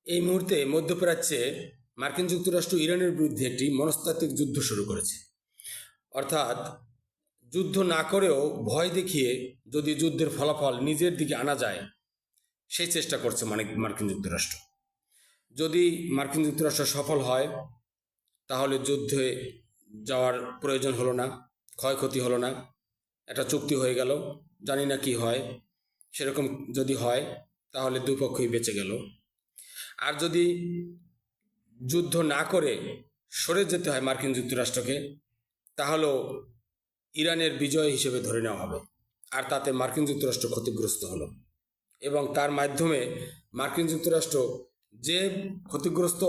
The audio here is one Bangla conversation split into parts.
এই মুহূর্তে মধ্যপ্রাচ্যে মার্কিন যুক্তরাষ্ট্র ইরানের বিরুদ্ধে একটি মনস্তাত্ত্বিক যুদ্ধ শুরু করেছে। অর্থাৎ যুদ্ধ না করেও ভয় দেখিয়ে যদি যুদ্ধের ফলাফল নিজের দিকে আনা যায় সেই চেষ্টা করছে মার্কিন যুক্তরাষ্ট্র। যদি মার্কিন যুক্তরাষ্ট্র সফল হয় তাহলে যুদ্ধে যাওয়ার প্রয়োজন হলো না, ক্ষয়ক্ষতি হলো না, একটা চুক্তি হয়ে গেল। জানি না কি হয়, সেরকম যদি হয় তাহলে দুই পক্ষই বেঁচে গেল। আর যদি যুদ্ধ না করে সরে যেতে হয় মার্কিন যুক্তরাষ্ট্রকে, তাহলেও ইরানের বিজয় হিসেবে ধরে নেওয়া হবে, আর তাতে মার্কিন যুক্তরাষ্ট্র ক্ষতিগ্রস্ত হলো এবং তার মাধ্যমে মার্কিন যুক্তরাষ্ট্র যে ক্ষতিগ্রস্ত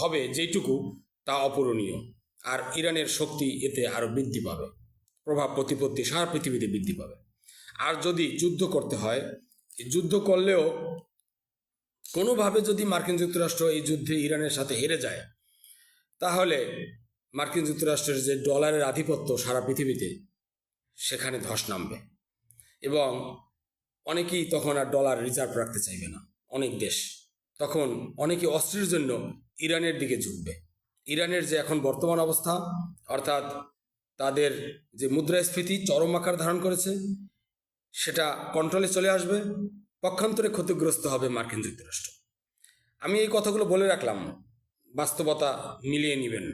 হবে যেইটুকু, তা অপূরণীয়। আর ইরানের শক্তি এতে আরও বৃদ্ধি পাবে, প্রভাব প্রতিপত্তি সারা পৃথিবীতে বৃদ্ধি পাবে। আর যদি যুদ্ধ করতে হয়, যুদ্ধ করলেও কোনোভাবে যদি মার্কিন যুক্তরাষ্ট্র এই যুদ্ধে ইরানের সাথে হেরে যায়, তাহলে মার্কিন যুক্তরাষ্ট্রের যে ডলারের আধিপত্য সারা পৃথিবীতে, সেখানে ধস নামবে এবং অনেকেই তখন আর ডলার রিজার্ভ রাখতে চাইবে না। অনেক দেশ তখন অনেকে অস্ত্রের জন্য ইরানের দিকে ঝুঁকবে। ইরানের যে এখন বর্তমান অবস্থা, অর্থাৎ তাদের যে মুদ্রাস্ফীতি চরম আকার ধারণ করেছে, সেটা কন্ট্রোলে চলে আসবে, পক্ষান্তরে ক্ষতিগ্রস্ত হবে মার্কিন যুক্তরাষ্ট্র। আমি এই কথাগুলো বলে রাখলাম, বাস্তবতা মিলিয়ে নেবেন।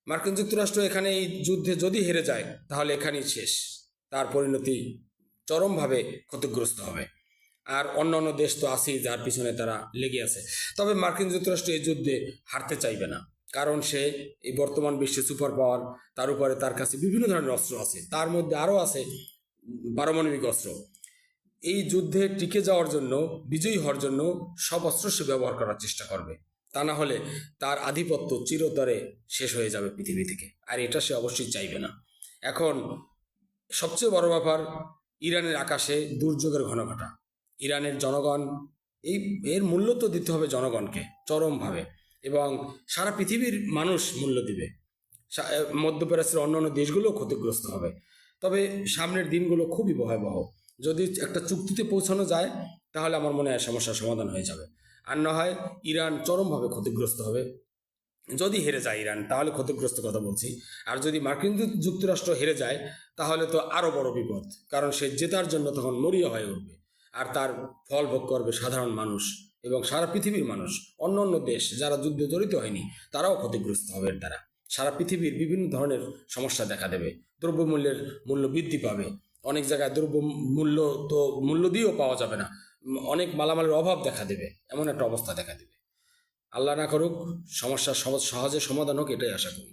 মার্কিন যুক্তরাষ্ট্র এখানে এই যুদ্ধে যদি হেরে যায় তাহলে এখানেই শেষ, তার পরিণতি চরমভাবে ক্ষতিগ্রস্ত হবে। আর অন্য দেশ তো আছেই যার পিছনে তারা লেগে আছে। তবে মার্কিন যুক্তরাষ্ট্র এই যুদ্ধে হারতে চাইবে না, কারণ সে এই বর্তমান বিশ্বে সুপার পাওয়ার, তার উপরে তার কাছে বিভিন্ন ধরনের অস্ত্র আছে, তার মধ্যে আরও আছে পারমাণবিক অস্ত্র। এই যুদ্ধে টিকে যাওয়ার জন্য, বিজয়ী হওয়ার জন্য সব অস্ত্র সে ব্যবহার করার চেষ্টা করবে। তা না হলে তার আধিপত্য চিরতরে শেষ হয়ে যাবে পৃথিবী থেকে, আর এটা সে অবশ্যই চাইবে না। এখন সবচেয়ে বড় ব্যাপার, ইরানের আকাশে দুর্যোগের ঘনঘটা। ইরানের জনগণ এর মূল্য তো দিতে হবে জনগণকে চরমভাবে, এবং সারা পৃথিবীর মানুষ মূল্য দিবে। মধ্যপ্রাচ্যের অন্যান্য দেশগুলো ক্ষতিগ্রস্ত হবে। তবে সামনের দিনগুলো খুবই ভয়াবহ। যদি একটা চুক্তিতে পৌঁছানো যায় তাহলে আমার মনে হয় সমস্যার সমাধান হয়ে যাবে, আর না হয় ইরান চরমভাবে ক্ষতিগ্রস্ত হবে। যদি হেরে যায় ইরান তাহলে ক্ষতিগ্রস্ত কথা বলছি, আর যদি মার্কিন যুক্তরাষ্ট্র হেরে যায় তাহলে তো আরও বড় বিপদ, কারণ সে জেতার জন্য তখন মরিয়া হয়ে উঠবে, আর তার ফল ভোগ করবে সাধারণ মানুষ এবং সারা পৃথিবীর মানুষ। অন্য দেশ যারা যুদ্ধে জড়িত হয়নি তারাও ক্ষতিগ্রস্ত হবে এর দ্বারা। সারা পৃথিবীর বিভিন্ন ধরনের সমস্যা দেখা দেবে, দ্রব্যমূল্যের মূল্য বৃদ্ধি পাবে, অনেক জায়গায় দ্রব্য মূল্য দিয়েও পাওয়া যাবে না, অনেক মালামালের অভাব দেখা দেবে, এমন একটা অবস্থা দেখা দেবে। আল্লাহ না করুক সমস্যার সহজে সমাধান হোক, এটাই আশা করি।